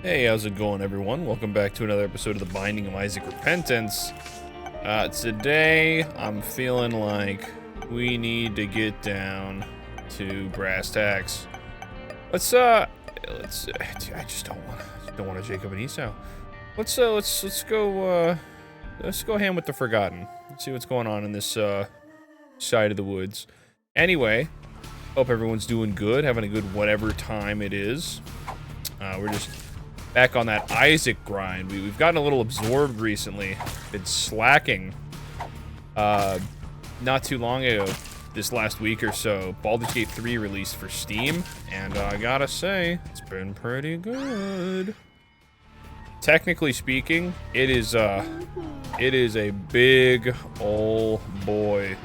Hey, how's it going, everyone? Welcome back to another episode of The Binding of Isaac Repentance. Today, I'm feeling like we need to get down to brass tacks. I just don't want to Jacob and Esau. Let's go ham with the Forgotten. Let's see what's going on in this, side of the woods. Anyway, hope everyone's doing good, having a good whatever time it is. We're just back on that Isaac grind. We've gotten a little absorbed recently. Been slacking. Not too long ago, this last week or so, Baldur's Gate 3 released for Steam, and I gotta say, it's been pretty good. Technically speaking, it is a big ol' boy.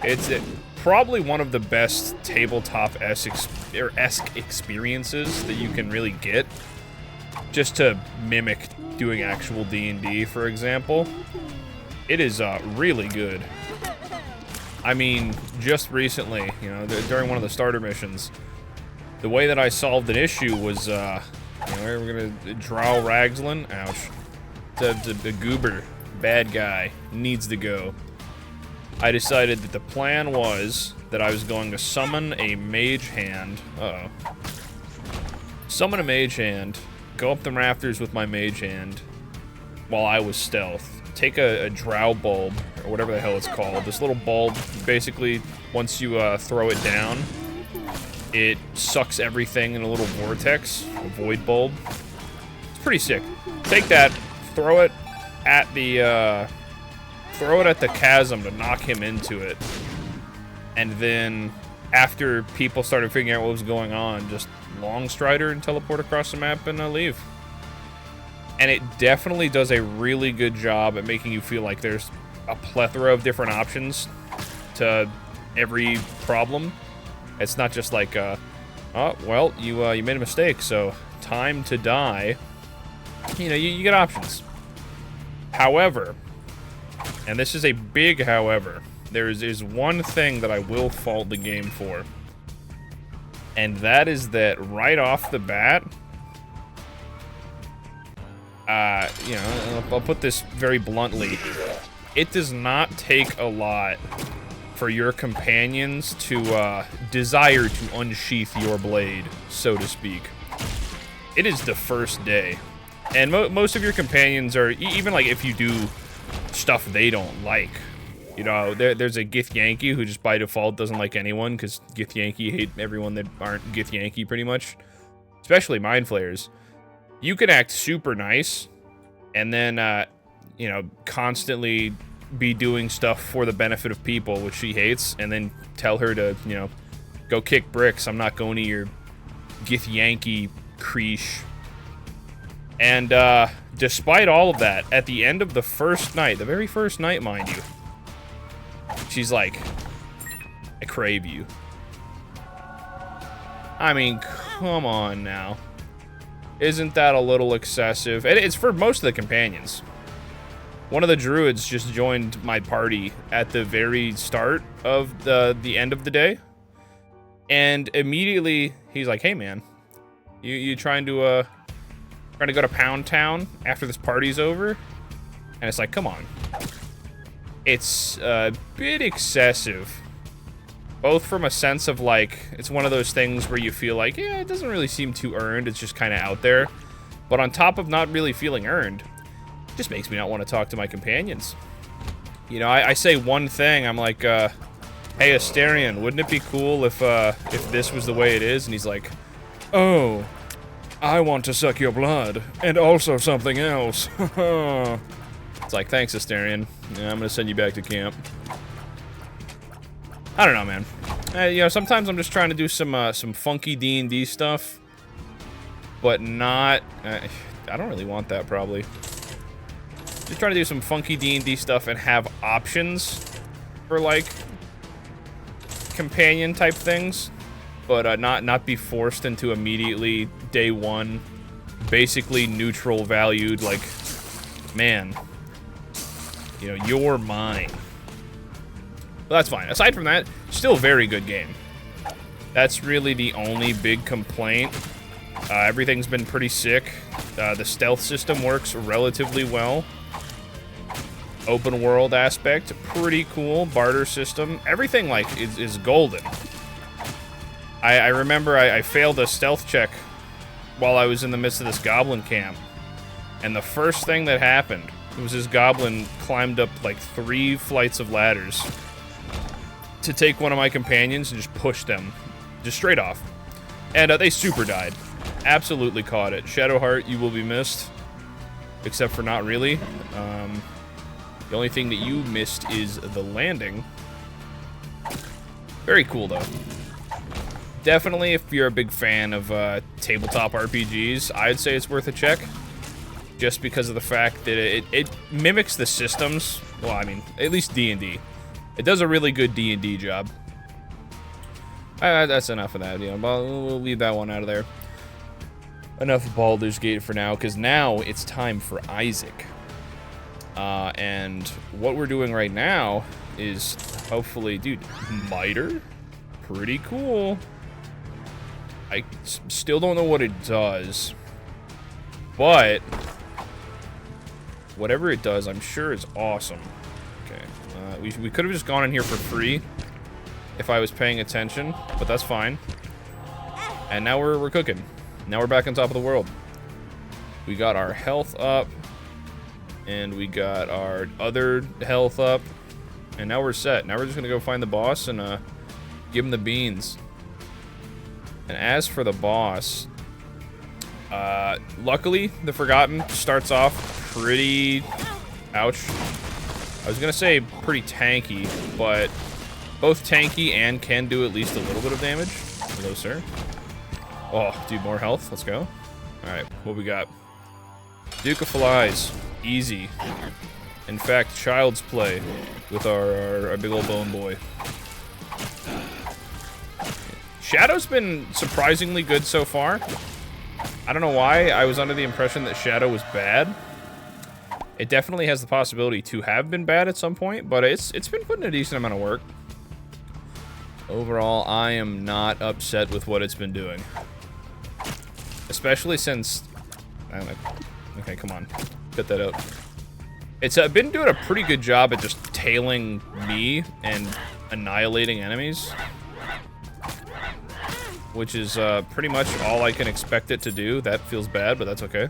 It's probably one of the best tabletop-esque experiences that you can really get. Just to mimic doing actual D&D, for example. It is really good. I mean, just recently, you know, during one of the starter missions, the way that I solved an issue was, you know, we're gonna drow Ragzlin. Ouch. The goober, bad guy, needs to go. I decided that the plan was that I was going to summon a mage hand. Summon a mage hand, go up the rafters with my mage hand while I was stealth. Take a drow bulb, or whatever the hell it's called. This little bulb, basically, once you throw it down, it sucks everything in a little vortex, a void bulb. It's pretty sick. Take that, throw it at the chasm to knock him into it. And then, after people started figuring out what was going on, just long strider and teleport across the map and leave. And it definitely does a really good job at making you feel like there's a plethora of different options to every problem. It's not just like, oh, well, you made a mistake, so time to die. You know, you get options. However, and this is a big however, there is one thing that I will fault the game for. And that is that right off the bat, you know, I'll put this very bluntly, it does not take a lot for your companions to desire to unsheath your blade, so to speak. It is the first day. And most of your companions are, even like if you do stuff they don't like, you know, there's a Githyanki who just by default doesn't like anyone, because Githyanki hate everyone that aren't Githyanki, pretty much. Especially Mind Flayers. You can act super nice, and then, you know, constantly be doing stuff for the benefit of people, which she hates, and then tell her to, you know, go kick bricks. I'm not going to your Githyanki creesh. And, despite all of that, at the end of the first night, the very first night, mind you, she's like, I crave you. I mean, come on now. Isn't that a little excessive? And it's for most of the companions. One of the druids just joined my party at the very start of the end of the day. And immediately, he's like, hey man, you trying to go to Pound Town after this party's over? And it's like, come on. It's a bit excessive. Both from a sense of, like, it's one of those things where you feel like, yeah, it doesn't really seem too earned, it's just kind of out there. But on top of not really feeling earned, it just makes me not want to talk to my companions. You know, I say one thing, I'm like, hey, Asterion, wouldn't it be cool if this was the way it is? And he's like, oh, I want to suck your blood, and also something else. It's like, thanks, Asterion. Yeah, I'm gonna send you back to camp. I don't know, man. You know, sometimes I'm just trying to do some funky D&D stuff, but not. I don't really want that, probably. Just trying to do some funky D&D stuff and have options for, like, companion type things, but not be forced into immediately day one, basically neutral valued. Like, man, you know, you're mine. Well, that's fine. Aside from that, still a very good game. That's really the only big complaint. Everything's been pretty sick. The stealth system works relatively well. Open world aspect, pretty cool. Barter system, everything like is golden. I remember I failed a stealth check while I was in the midst of this goblin camp. And the first thing that happened was this goblin climbed up like 3 flights of ladders to take one of my companions and just push them. Just straight off. And they super died. Absolutely caught it. Shadowheart, you will be missed. Except for not really. The only thing that you missed is the landing. Very cool, though. Definitely, if you're a big fan of tabletop RPGs, I'd say it's worth a check. Just because of the fact that it mimics the systems. Well, I mean, at least D&D. It does a really good D&D job. That's enough of that. You know, we'll leave that one out of there. Enough of Baldur's Gate for now, because now it's time for Isaac. And what we're doing right now is hopefully, dude, Miter? Pretty cool. I still don't know what it does, but whatever it does, I'm sure it's awesome. Okay, we could have just gone in here for free if I was paying attention, but that's fine. And now we're cooking. Now we're back on top of the world. We got our health up, and we got our other health up, and now we're set. Now we're just gonna go find the boss and give him the beans. And as for the boss, luckily the Forgotten starts off pretty, ouch. I was gonna say pretty tanky, but both tanky and can do at least a little bit of damage. Hello, sir. Oh, dude, more health. Let's go. All right, what we got? Duke of Flies, easy. In fact, child's play with our big old bone boy. Shadow's been surprisingly good so far. I don't know why. I was under the impression that Shadow was bad. It definitely has the possibility to have been bad at some point, but it's been putting a decent amount of work. Overall, I am not upset with what it's been doing. Especially since... Okay, come on. Cut that out. It's been doing a pretty good job at just tailing me and annihilating enemies. Which is pretty much all I can expect it to do. That feels bad, but that's okay.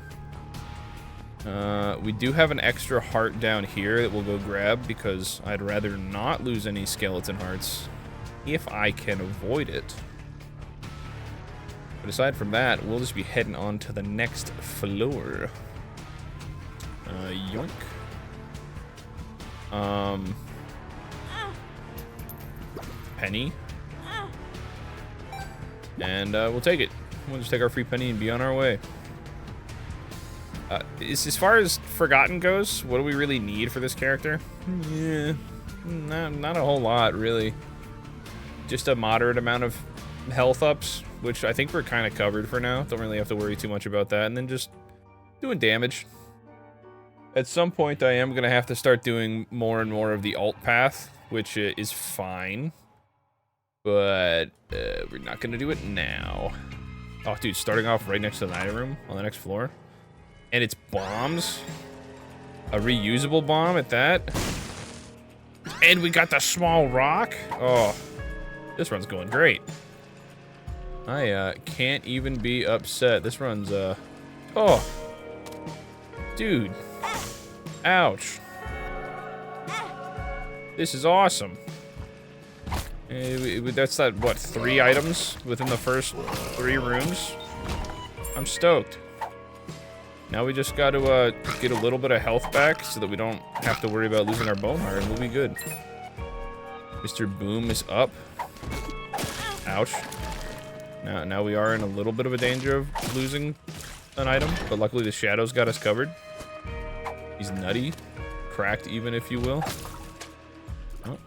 We do have an extra heart down here that we'll go grab because I'd rather not lose any skeleton hearts if I can avoid it. But aside from that, we'll just be heading on to the next floor. Yoink. Penny. And we'll take it. We'll just take our free penny and be on our way. As far as Forgotten goes, what do we really need for this character? Yeah, not a whole lot, really. Just a moderate amount of health ups, which I think we're kind of covered for now. Don't really have to worry too much about that. And then just doing damage. At some point, I am going to have to start doing more and more of the alt path, which is fine. But we're not going to do it now. Oh, dude, starting off right next to the night room on the next floor. And it's bombs. A reusable bomb at that. And we got the small rock. Oh, this run's going great. I can't even be upset. This run's, oh. Dude. Ouch. This is awesome. That's that, what, 3 items within the first 3 rooms? I'm stoked. Now we just got to get a little bit of health back so that we don't have to worry about losing our bone heart, and we'll be good. Mr. Boom is up. Ouch. Now we are in a little bit of a danger of losing an item, but luckily the Shadow's got us covered. He's nutty. Cracked even, if you will. Oh.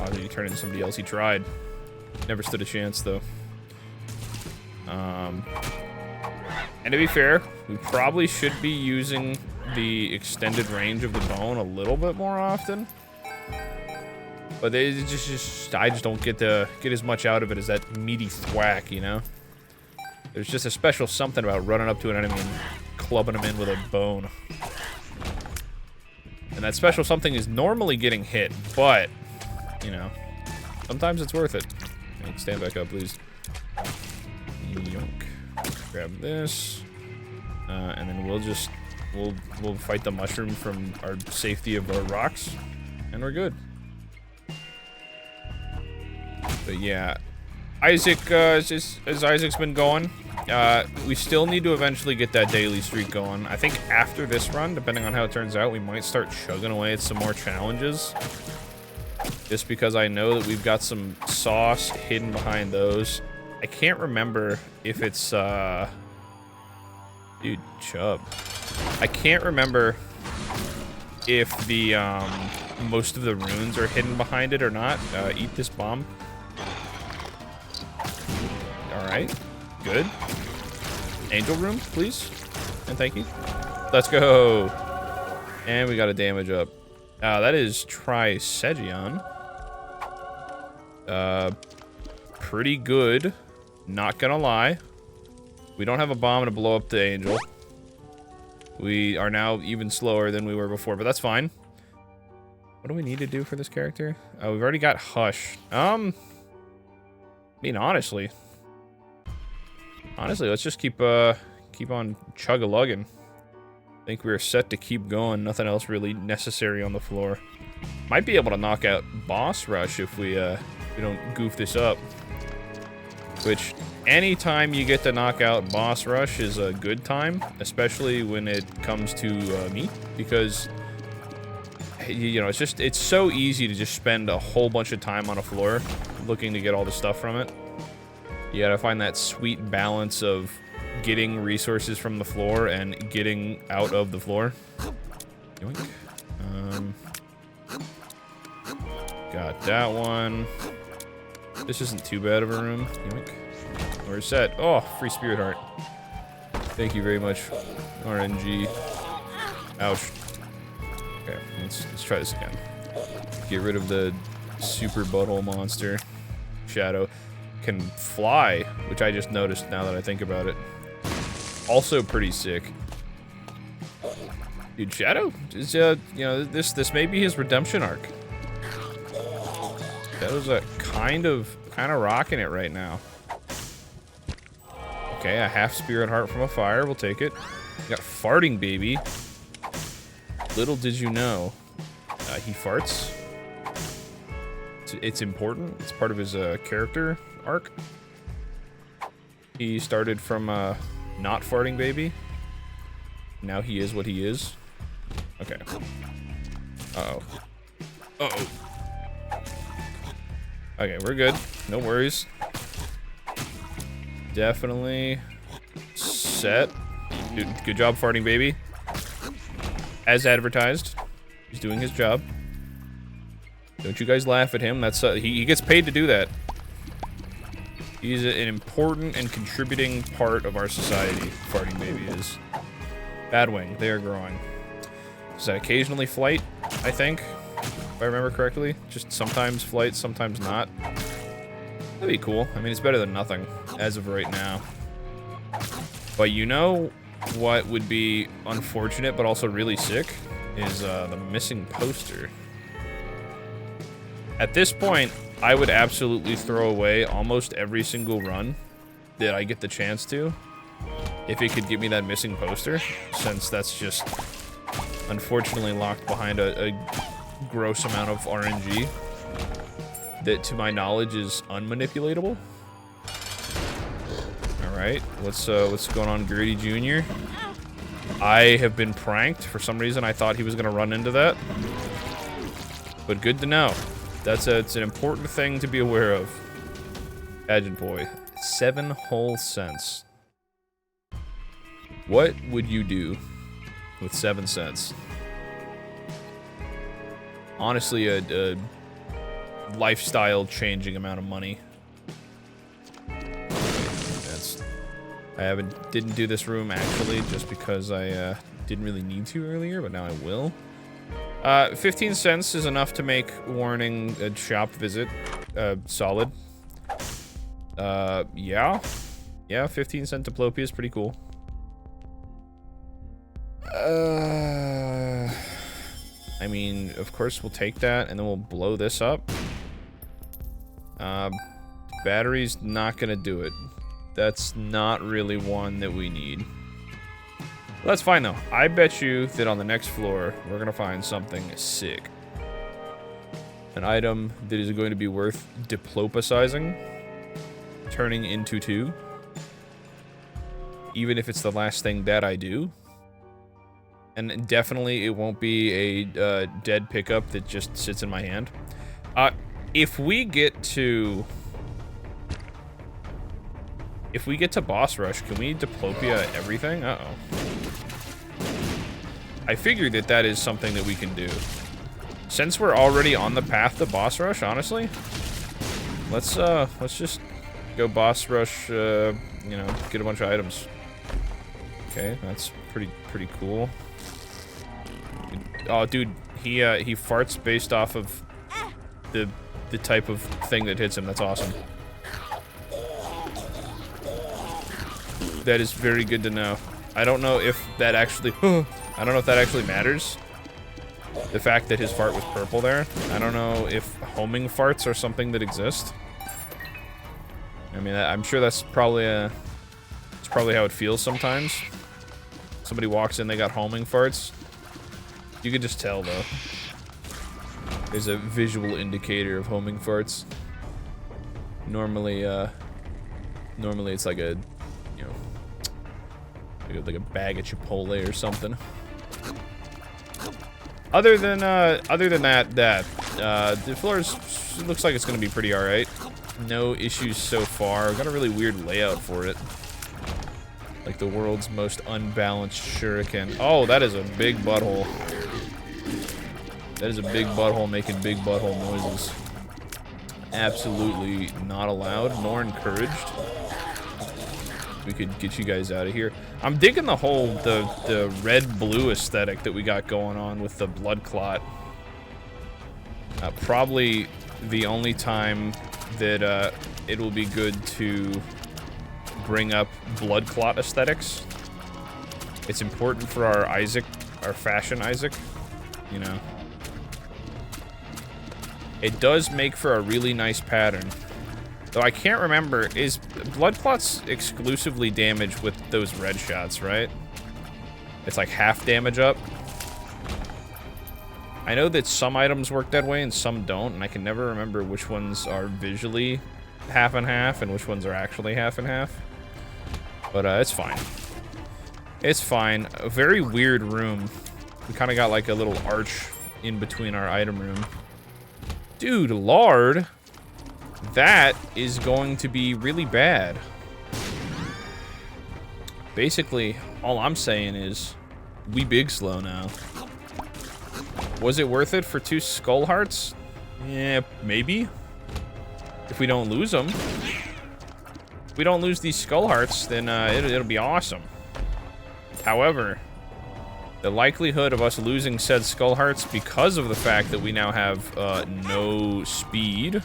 Oh, did he turn into somebody else? He tried. Never stood a chance, though. And to be fair, we probably should be using the extended range of the bone a little bit more often. But I just don't get as much out of it as that meaty thwack, you know? There's just a special something about running up to an enemy and clubbing them in with a bone. And that special something is normally getting hit, but, you know, sometimes it's worth it. Okay, stand back up, please. Yoink. Grab this. And then we'll fight the mushroom from our safety of our rocks, and we're good. But yeah, Isaac, as Isaac's been going, we still need to eventually get that daily streak going. I think after this run, depending on how it turns out, we might start chugging away at some more challenges. Just because I know that we've got some sauce hidden behind those. I can't remember if it's, dude, chub. I can't remember if the, most of the runes are hidden behind it or not. Eat this bomb. Alright, good. Angel room, please. And thank you. Let's go. And we got a damage up. That is Trisegion. Pretty good. Not gonna lie. We don't have a bomb to blow up the angel. We are now even slower than we were before, but that's fine. What do we need to do for this character? We've already got Hush. I mean, honestly, let's just keep on chug-a-lugging. I think we're set to keep going. Nothing else really necessary on the floor. Might be able to knock out Boss Rush if we don't goof this up. Which, anytime you get to knock out Boss Rush is a good time, especially when it comes to me, because you know, it's so easy to just spend a whole bunch of time on a floor looking to get all the stuff from it. You gotta find that sweet balance of getting resources from the floor and getting out of the floor. Yoink. Got that one. This isn't too bad of a room. Yoink. We're set. Oh, free spirit heart. Thank you very much, RNG. Ouch. Okay, let's try this again. Get rid of the super butthole monster. Shadow can fly, which I just noticed now that I think about it. Also pretty sick. Dude, Shadow is you know, this may be his redemption arc. Shadow's kind of rocking it right now. Okay, a half spirit heart from a fire, we'll take it. We got farting baby. Little did you know, he farts. It's important. It's part of his character arc. He started from not farting baby. Now he is what he is. Okay. Uh-oh. Uh-oh. Okay, we're good. No worries. Definitely set. Dude, good job, farting baby. As advertised. He's doing his job. Don't you guys laugh at him. That's he gets paid to do that. He's an important and contributing part of our society. Farting baby is. Badwing, they are growing. Does that occasionally flight, I think? If I remember correctly. Just sometimes flight, sometimes not. That'd be cool. I mean, it's better than nothing, as of right now. But you know what would be unfortunate, but also really sick, is the missing poster. At this point, I would absolutely throw away almost every single run that I get the chance to, if it could give me that missing poster, since that's just unfortunately locked behind a gross amount of RNG that, to my knowledge, is unmanipulatable. Alright, what's going on, Gritty Jr.? I have been pranked. For some reason, I thought he was going to run into that. But good to know. It's an important thing to be aware of. Pageant boy. 7 whole cents. What would you do with 7 cents? Honestly, a lifestyle-changing amount of money. Didn't do this room, actually, just because I didn't really need to earlier, but now I will. 15 cents is enough to make warning a shop visit, solid. Yeah. Yeah, 15-cent diplopia is pretty cool. I mean, of course we'll take that, and then we'll blow this up. Battery's not gonna do it. That's not really one that we need. Well, that's fine, though. I bet you that on the next floor, we're gonna find something sick. An item that is going to be worth diplopicizing, turning into 2. Even if it's the last thing that I do. And definitely it won't be a dead pickup that just sits in my hand. If we get to boss rush, can we diplopia everything? Uh-oh. I figured that is something that we can do. Since we're already on the path to boss rush, honestly, let's just go boss rush, you know, get a bunch of items. Okay, that's pretty cool. Oh, dude, he farts based off of the type of thing that hits him. That's awesome. That is very good to know. I don't know if that actually matters. The fact that his fart was purple there. I don't know if homing farts are something that exist. I mean, I'm sure that's probably it's probably how it feels sometimes. Somebody walks in, they got homing farts. You can just tell, though. There's a visual indicator of homing farts. Normally it's like a, you know, like a bag of Chipotle or something. Other than that, the floors looks like it's gonna be pretty alright. No issues so far. Got a really weird layout for it. Like the world's most unbalanced shuriken. Oh, that is a big butthole. That is a big butthole making big butthole noises. Absolutely not allowed, nor encouraged. We could get you guys out of here. I'm digging the whole, the red-blue aesthetic that we got going on with the blood clot. Probably the only time that it will be good to bring up blood clot aesthetics. It's important for our Isaac, our fashion Isaac, you know. It does make for a really nice pattern. Though I can't remember, is blood clots exclusively damage with those red shots, right? It's like half damage up. I know that some items work that way and some don't, and I can never remember which ones are visually half and half and which ones are actually half and half. But it's fine. It's fine. A very weird room. We kind of got like a little arch in between our item room. Dude, lard. That is going to be really bad. Basically, all I'm saying is, we big slow now. Was it worth it for 2 skull hearts? Yeah, maybe. If we don't lose them. If we don't lose these skull hearts, then it'll be awesome. However, the likelihood of us losing said skull hearts because of the fact that we now have no speed,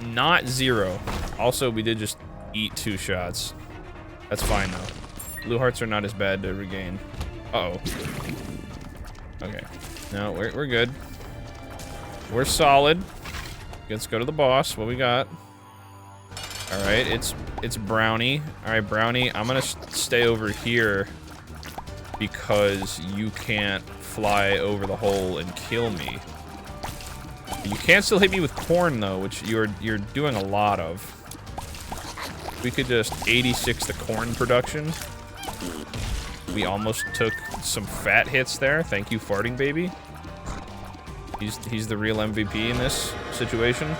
not 0. Also, we did just eat 2 shots. That's fine though. Blue hearts are not as bad to regain. Uh-oh. Okay. No, we're good. We're solid. Let's go to the boss. What we got? All right, it's Brownie. All right, Brownie, I'm gonna stay over here because you can't fly over the hole and kill me. You can still hit me with corn though, which you're doing a lot of. We could just 86 the corn production. We almost took some fat hits there. Thank you, farting baby. He's the real MVP in this situation.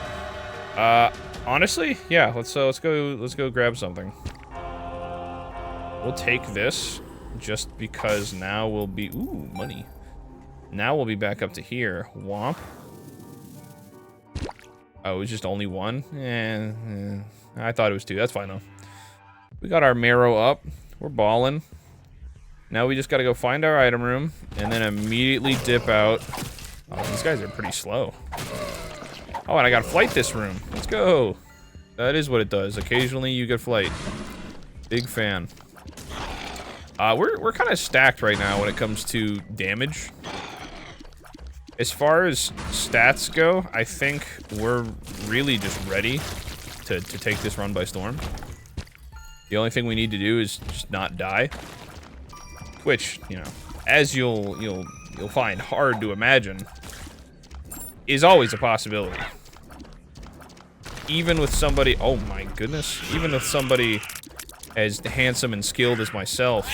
Honestly, yeah. Let's go grab something. We'll take this just because now we'll be money. Now we'll be back up to here. Womp. Oh, it was just only 1? I thought it was 2. That's fine though. We got our marrow up. We're balling. Now we just gotta go find our item room, and then immediately dip out. Oh, these guys are pretty slow. Oh, and I got flight this room. Let's go. That is what it does. Occasionally you get flight. Big fan. We're kind of stacked right now when it comes to damage. As far as stats go, I think we're really just ready to take this run by storm. The only thing we need to do is just not die. Which, you know, as you'll find hard to imagine, is always a possibility. Even with somebody, oh my goodness, even with somebody as handsome and skilled as myself,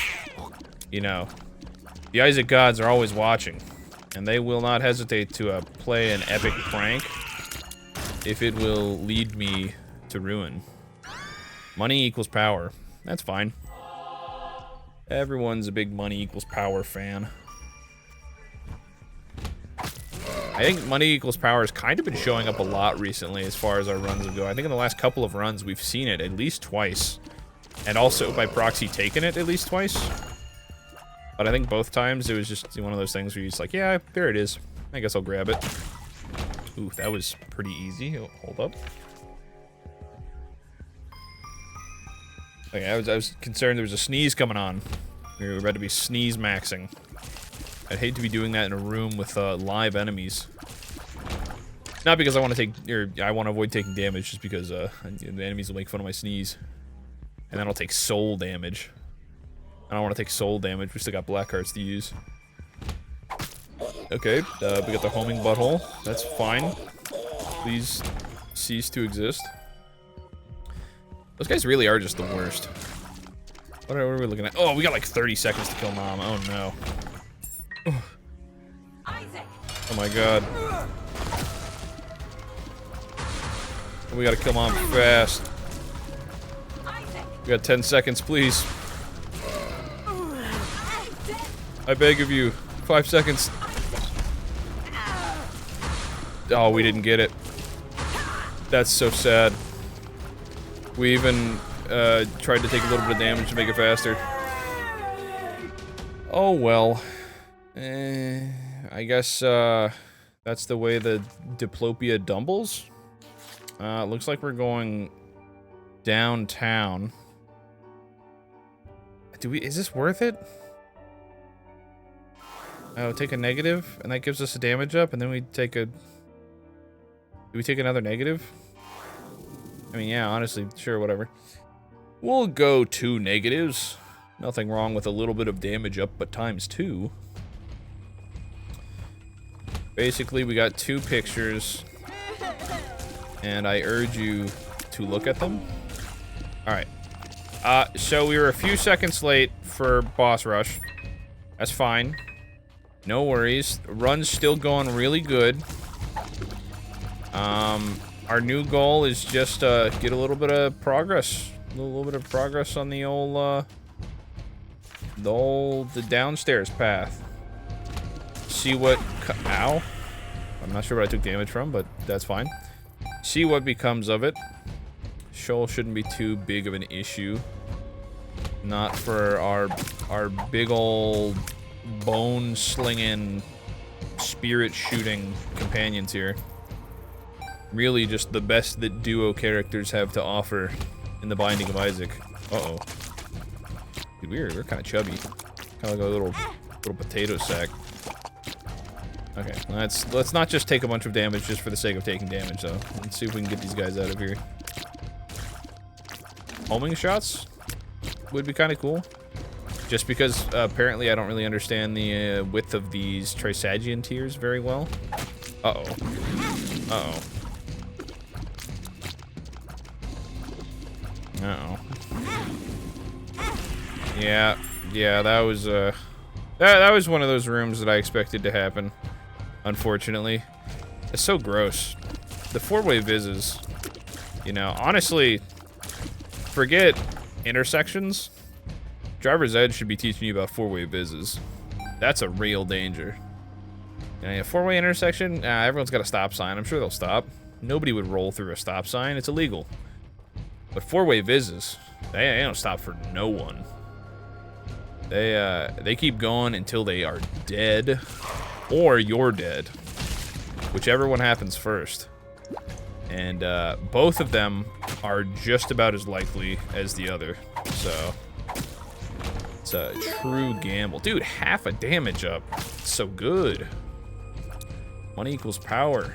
you know, the Isaac gods are always watching, and they will not hesitate to play an epic prank if it will lead me to ruin. Money equals power. That's fine. Everyone's a big money equals power fan. I think money equals power has kind of been showing up a lot recently as far as our runs go. I think in the last couple of runs we've seen it at least twice. And also by proxy taken it at least twice. But I think both times it was just one of those things where you're just like, yeah, there it is. I guess I'll grab it. Ooh, that was pretty easy. Oh, hold up. Okay, I was concerned there was a sneeze coming on. We were about to be sneeze maxing. I'd hate to be doing that in a room with live enemies. Not because I want to take, or I want to avoid taking damage, just because the enemies will make fun of my sneeze. And then I'll take soul damage. I don't want to take soul damage, we still got black hearts to use. Okay, we got the homing butthole. That's fine. Please cease to exist. Those guys really are just the worst. What are we looking at? Oh, we got like 30 seconds to kill Mom. Oh no. Oh my god. We gotta kill Mom fast. We got 10 seconds, please. I beg of you. 5 seconds. Oh, we didn't get it. That's so sad. We even tried to take a little bit of damage to make it faster. Oh well. I guess that's the way the diplopia dumbles. Looks like we're going downtown. Is this worth it? Oh, take a negative, and that gives us a damage up, and then we take a... Do we take another negative? I mean, yeah, honestly, sure, whatever. We'll go 2 negatives. Nothing wrong with a little bit of damage up, but ×2. Basically, we got 2 pictures, and I urge you to look at them. Alright. So we were a few seconds late for boss rush. That's fine. No worries. The run's still going really good. Our new goal is just get a little bit of progress. A little bit of progress on the old, the downstairs path. See what... Ow. I'm not sure what I took damage from, but that's fine. See what becomes of it. Shoal shouldn't be too big of an issue. Not for our big old bone-slinging, spirit-shooting companions here. Really just the best that duo characters have to offer in the Binding of Isaac. Uh-oh. Dude, we're kind of chubby. Kind of like a little potato sack. Okay, let's not just take a bunch of damage just for the sake of taking damage, though. Let's see if we can get these guys out of here. Homing shots would be kind of cool. Just because, apparently, I don't really understand the width of these Trisagian tiers very well. Uh-oh. Uh-oh. Uh-oh. Yeah, that was, that was one of those rooms that I expected to happen, unfortunately. It's so gross. The 4-way vises, you know, honestly, forget intersections. Driver's Ed should be teaching you about 4-way vises. That's a real danger. And a 4-way intersection, everyone's got a stop sign. I'm sure they'll stop. Nobody would roll through a stop sign. It's illegal. But 4-way vises, they don't stop for no one. They keep going until they are dead, or you're dead, whichever one happens first. And both of them are just about as likely as the other, so it's a true gamble. Dude, half a damage up, so good. Money equals power.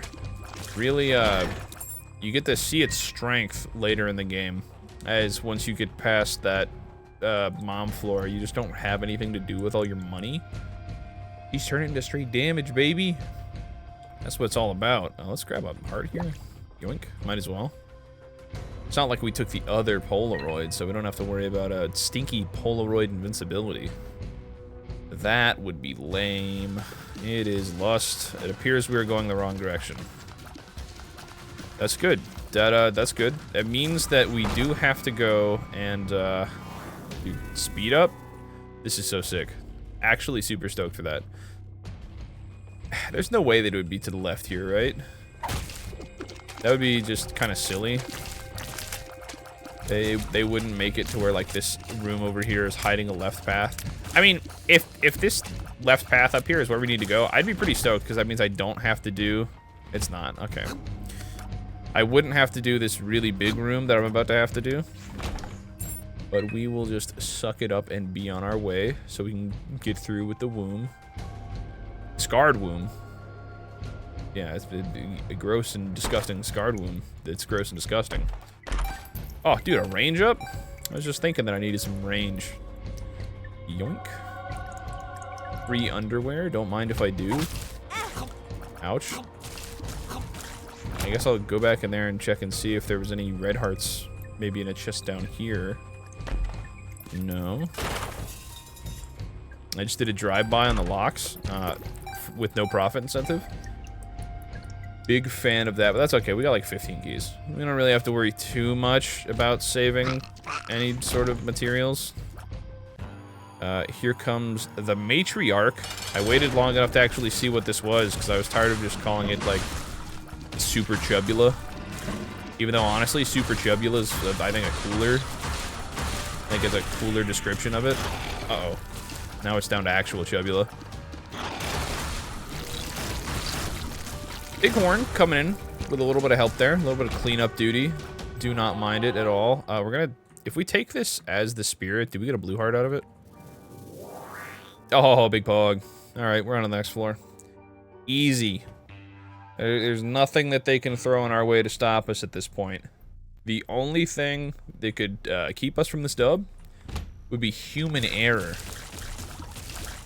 Really, you get to see its strength later in the game, as once you get past that mom floor, you just don't have anything to do with all your money. He's turning into straight damage, baby. That's what it's all about. Let's grab a heart here. Yoink, might as well. It's not like we took the other Polaroid, so we don't have to worry about a stinky Polaroid invincibility. That would be lame. It is lust. It appears we are going the wrong direction. That's good. That's good. That means that we do have to go and speed up. This is so sick. Actually super stoked for that. There's no way that it would be to the left here, right? That would be just kind of silly. They wouldn't make it to where like this room over here is hiding a left path. I mean, if this left path up here is where we need to go, I'd be pretty stoked because that means I don't have to do. It's not okay. I wouldn't have to do this really big room that I'm about to have to do. But we will just suck it up and be on our way so we can get through with the womb. Scarred womb. Yeah, it's a gross and disgusting scarred womb. It's gross and disgusting. Oh, dude, a range up? I was just thinking that I needed some range. Yoink. Free underwear. Don't mind if I do. Ouch. I guess I'll go back in there and check and see if there was any red hearts. Maybe in a chest down here. No. I just did a drive-by on the locks with no profit incentive. Big fan of that, but that's okay. We got like 15 keys. We don't really have to worry too much about saving any sort of materials. Here comes the matriarch. I waited long enough to actually see what this was because I was tired of just calling it like super chubula. Even though honestly, super chubula is I think it's a cooler description of it. Uh-oh. Now it's down to actual chubula. Big horn coming in with a little bit of help there, a little bit of cleanup duty. Do not mind it at all. We're gonna, if we take this as the spirit, do we get a blue heart out of it? Oh, big pog. All right, we're on the next floor. Easy. There's nothing that they can throw in our way to stop us at this point. The only thing that could keep us from this dub would be human error.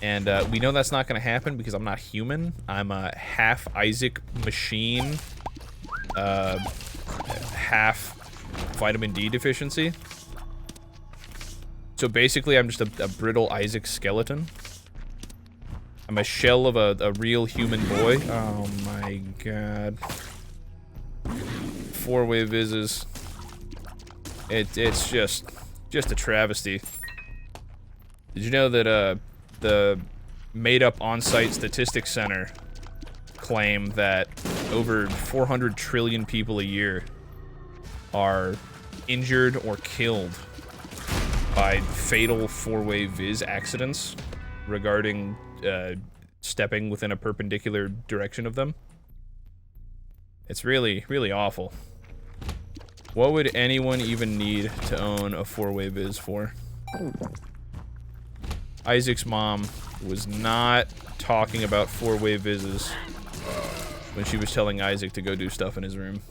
And we know that's not going to happen because I'm not human. I'm a half Isaac machine, half vitamin D deficiency. So basically, I'm just a brittle Isaac skeleton. I'm a shell of a real human boy. Oh my god. 4-way vises. It's just a travesty. Did you know that the made-up on-site statistics center claim that over 400 trillion people a year are injured or killed by fatal 4-way viz accidents regarding stepping within a perpendicular direction of them? It's really, really awful. What would anyone even need to own a 4-way viz for? Isaac's mom was not talking about 4-way vises when she was telling Isaac to go do stuff in his room.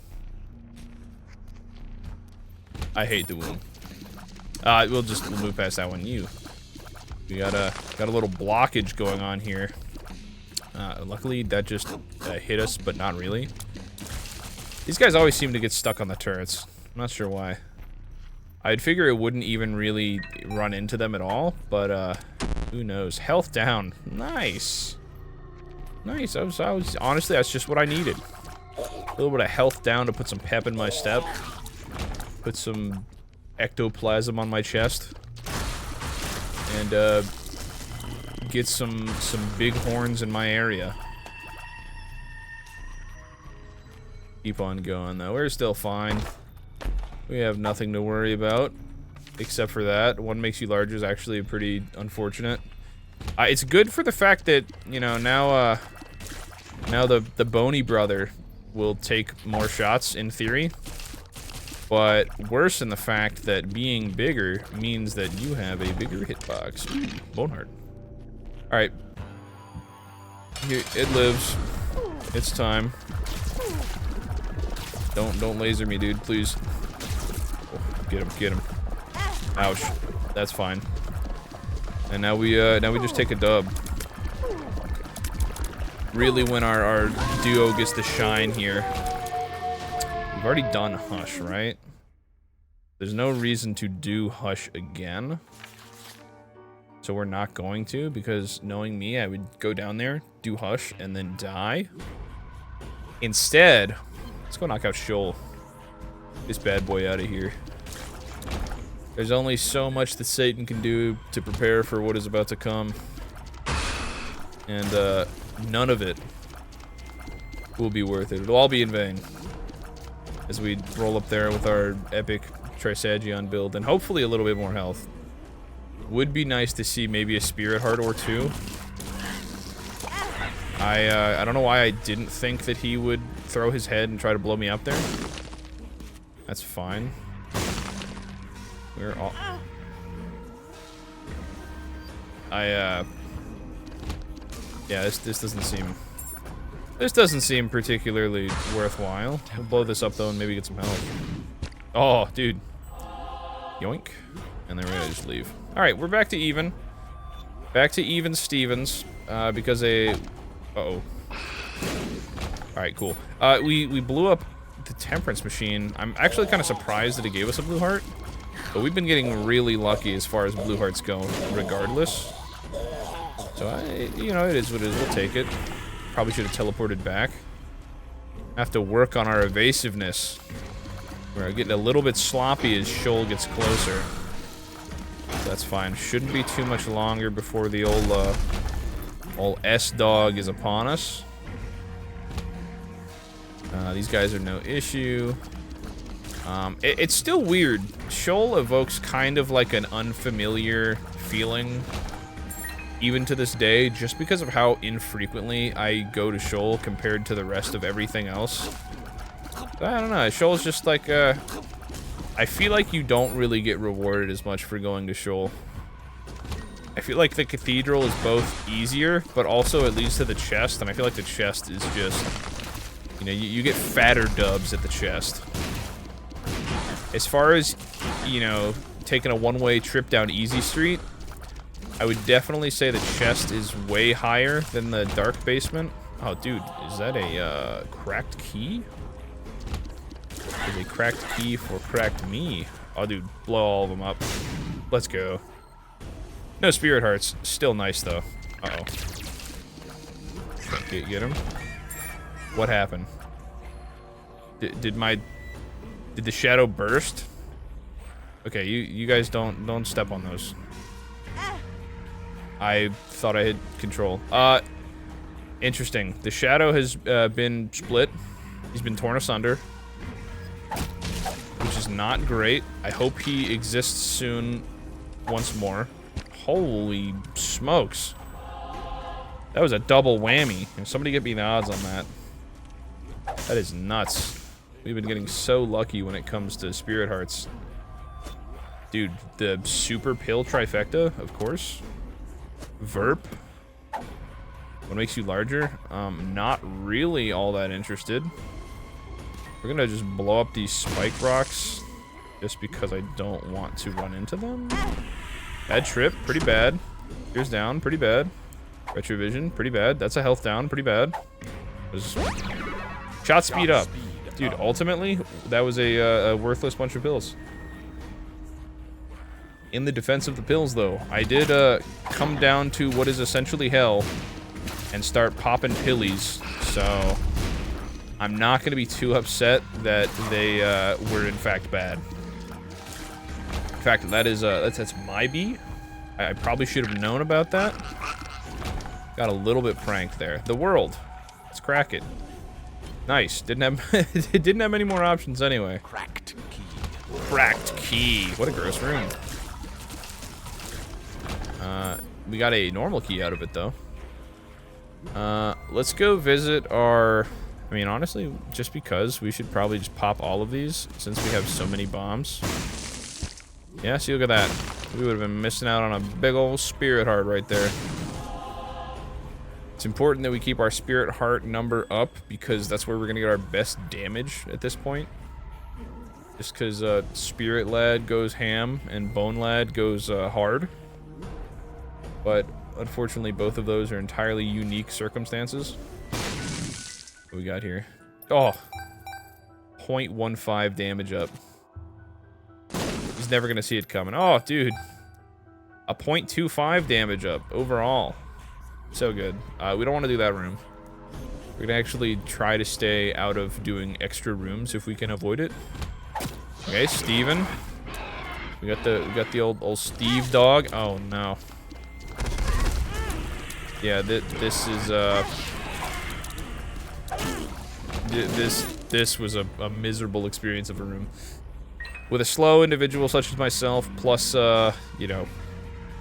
I hate the womb. We'll move past that one. We got a little blockage going on here. Luckily that just hit us, but not really. These guys always seem to get stuck on the turrets. I'm not sure why. I'd figure it wouldn't even really run into them at all, but who knows? Health down. Nice. Nice. I was honestly, that's just what I needed. A little bit of health down to put some pep in my step. Put some ectoplasm on my chest. And get some big horns in my area. Keep on going though. We're still fine. We have nothing to worry about. except for that. One makes you larger is actually pretty unfortunate. It's good for the fact that, you know, now the bony brother will take more shots in theory. But worse in the fact that being bigger means that you have a bigger hitbox. Bone heart. Alright. Here, it lives. It's time. Don't laser me, dude, please. Oh, get him, get him. Ouch. That's fine. And now we just take a dub. Really when our duo gets to shine here. We've already done Hush, right? There's no reason to do Hush again. So we're not going to, because knowing me, I would go down there, do Hush, and then die. Instead, let's go knock out Shoal. This bad boy out of here. There's only so much that Satan can do to prepare for what is about to come. And none of it will be worth it. It'll all be in vain. As we roll up there with our epic Trisagion build, and hopefully a little bit more health. Would be nice to see maybe a Spirit Heart or two. I don't know why I didn't think that he would throw his head and try to blow me up there. That's fine. We're all... yeah, this doesn't seem... This doesn't seem particularly worthwhile. We'll blow this up, though, and maybe get some health. Oh, dude. Yoink. And then we're gonna just leave. Alright, we're back to even. Back to even Stevens. Because a... Uh-oh. Alright, cool. We blew up the Temperance Machine. I'm actually kind of surprised that it gave us a blue heart. But we've been getting really lucky as far as blue hearts go, regardless. So, you know, it is what it is. We'll take it. Probably should have teleported back. Have to work on our evasiveness. We're getting a little bit sloppy as Shoal gets closer. That's fine. Shouldn't be too much longer before the old S-Dog is upon us. These guys are no issue. It's still weird. Shoal evokes kind of like an unfamiliar feeling, even to this day, just because of how infrequently I go to Shoal compared to the rest of everything else. I don't know. Shoal's just like, I feel like you don't really get rewarded as much for going to Shoal. I feel like the Cathedral is both easier, but also it leads to the chest, and I feel like the chest is just, you know, you get fatter dubs at the chest. As far as, you know, taking a one-way trip down Easy Street, I would definitely say the chest is way higher than the dark basement. Oh, dude, is that a, cracked key? There's a cracked key for cracked me. Oh, dude, blow all of them up. Let's go. No Spirit Hearts. Still nice, though. Uh-oh. Get him. What happened? Did the shadow burst? Okay, you guys don't step on those. I thought I had control. Interesting. The shadow has been split. He's been torn asunder, which is not great. I hope he exists soon once more. Holy smokes. That was a double whammy. Can somebody get me the odds on that? That is nuts. We've been getting so lucky when it comes to Spirit Hearts. Dude, the super pill trifecta, of course. Verp. What makes you larger? Not really all that interested. We're gonna just blow up these spike rocks just because I don't want to run into them. Bad trip, pretty bad. Here's down, pretty bad. Retrovision, pretty bad. That's a health down, pretty bad. Shot speed up. Dude, ultimately, that was a worthless bunch of pills. In the defense of the pills, though, I did come down to what is essentially hell and start popping pillies, so I'm not going to be too upset that they were in fact bad. In fact, that's my B. I probably should have known about that. Got a little bit pranked there. The world. Let's crack it. Nice. Didn't have it didn't have many more options anyway. Cracked key. Cracked key. What a gross room. We got a normal key out of it, though. Let's go visit our... I mean, honestly, just because, we should probably just pop all of these, since we have so many bombs. Yeah, see, look at that. We would have been missing out on a big old spirit heart right there. It's important that we keep our spirit heart number up, because that's where we're going to get our best damage at this point. Just because spirit lad goes ham, and bone lad goes hard. But, unfortunately, both of those are entirely unique circumstances. What we got here? Oh! 0.15 damage up. He's never gonna see it coming. Oh, dude. A 0.25 damage up overall. So good. We don't want to do that room. We're gonna actually try to stay out of doing extra rooms if we can avoid it. Okay, Steven. We got the old Steve dog. Oh no. Yeah, this is this was a miserable experience of a room. With a slow individual such as myself, plus, you know,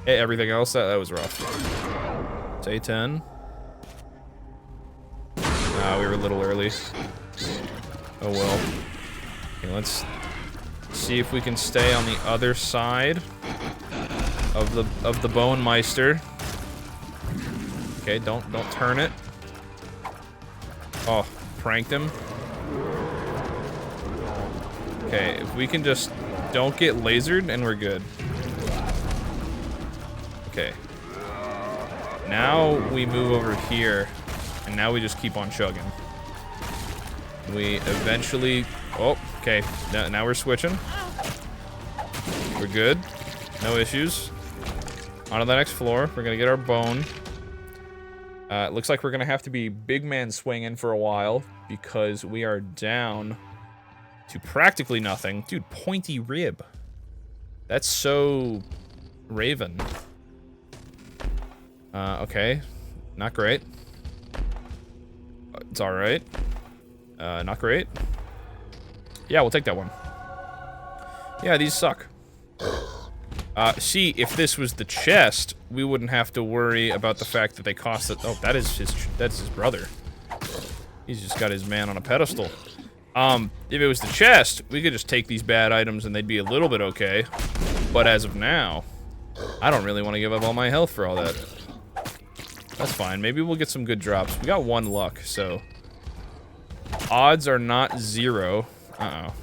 everything else, that was rough. Say 10. We were a little early. Oh well. Okay, let's see if we can stay on the other side of the Bone Meister. Okay, don't turn it. Oh, pranked him. Okay, if we can just don't get lasered and we're good. Okay. Now we move over here, and now we just keep on chugging. We eventually... Oh, okay. Now we're switching. We're good. No issues. On to the next floor. We're gonna get our bone. It looks like we're gonna have to be big man swinging for a while, because we are down to practically nothing. Dude, pointy rib. That's so... Raven. Okay. Not great. It's alright. Not great. Yeah, we'll take that one. Yeah, these suck. See, if this was the chest, we wouldn't have to worry about the fact that they cost it. Oh, that's his brother. He's just got his man on a pedestal. If it was the chest, we could just take these bad items and they'd be a little bit okay. But as of now, I don't really want to give up all my health for all that. That's fine. Maybe we'll get some good drops. We got 1 luck, so... Odds are not 0. Uh-oh.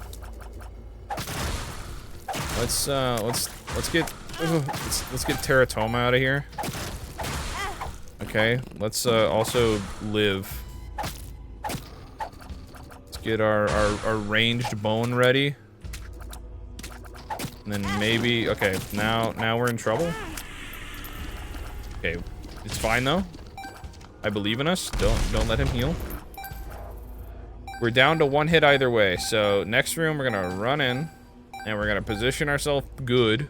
Let's get Teratoma out of here. Okay, let's also live. Let's get our ranged bone ready. And then maybe... Okay, now we're in trouble. Okay, it's fine though. I believe in us. Don't let him heal. We're down to 1 hit either way, so next room we're gonna run in. And we're gonna position ourselves good.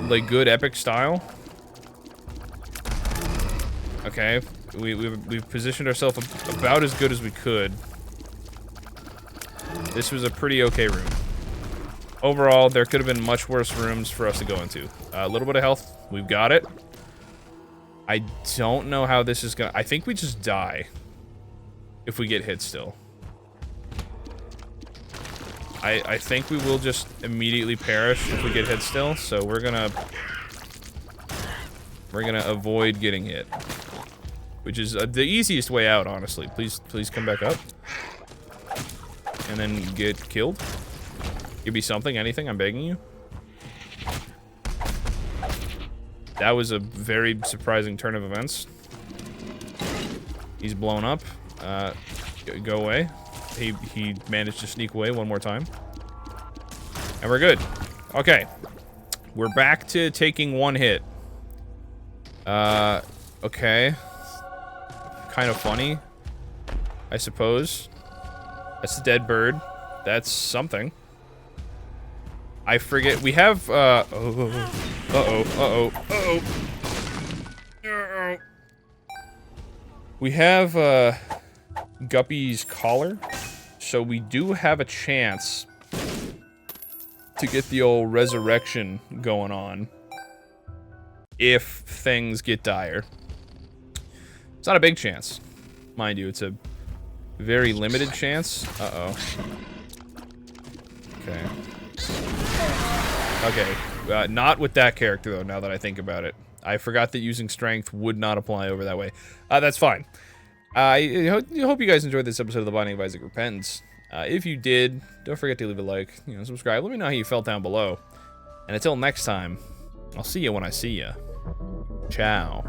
Like good epic style. Okay, we've positioned ourselves about as good as we could. This was a pretty okay room. Overall, there could have been much worse rooms for us to go into. A little bit of health, we've got it. I don't know how this is gonna... I think we just die. If we get hit still. I think we will just immediately perish if we get hit still, so we're gonna avoid getting hit. Which is the easiest way out, honestly. Please come back up. And then get killed. Give me something, anything, I'm begging you. That was a very surprising turn of events. He's blown up. Go away. He managed to sneak away 1 more time. And we're good. Okay. We're back to taking 1 hit. Okay. Kind of funny, I suppose. That's a dead bird. That's something. I forget. We have, We have, Guppy's collar. So we do have a chance to get the old resurrection going on. if things get dire. It's not a big chance. Mind you, it's a very limited chance. Uh-oh. Okay. Okay. Not with that character, though, now that I think about it. I forgot that using strength would not apply over that way. That's fine. I hope you guys enjoyed this episode of The Binding of Isaac Repentance. If you did, don't forget to leave a like, subscribe. Let me know how you felt down below. And until next time, I'll see you when I see you. Ciao.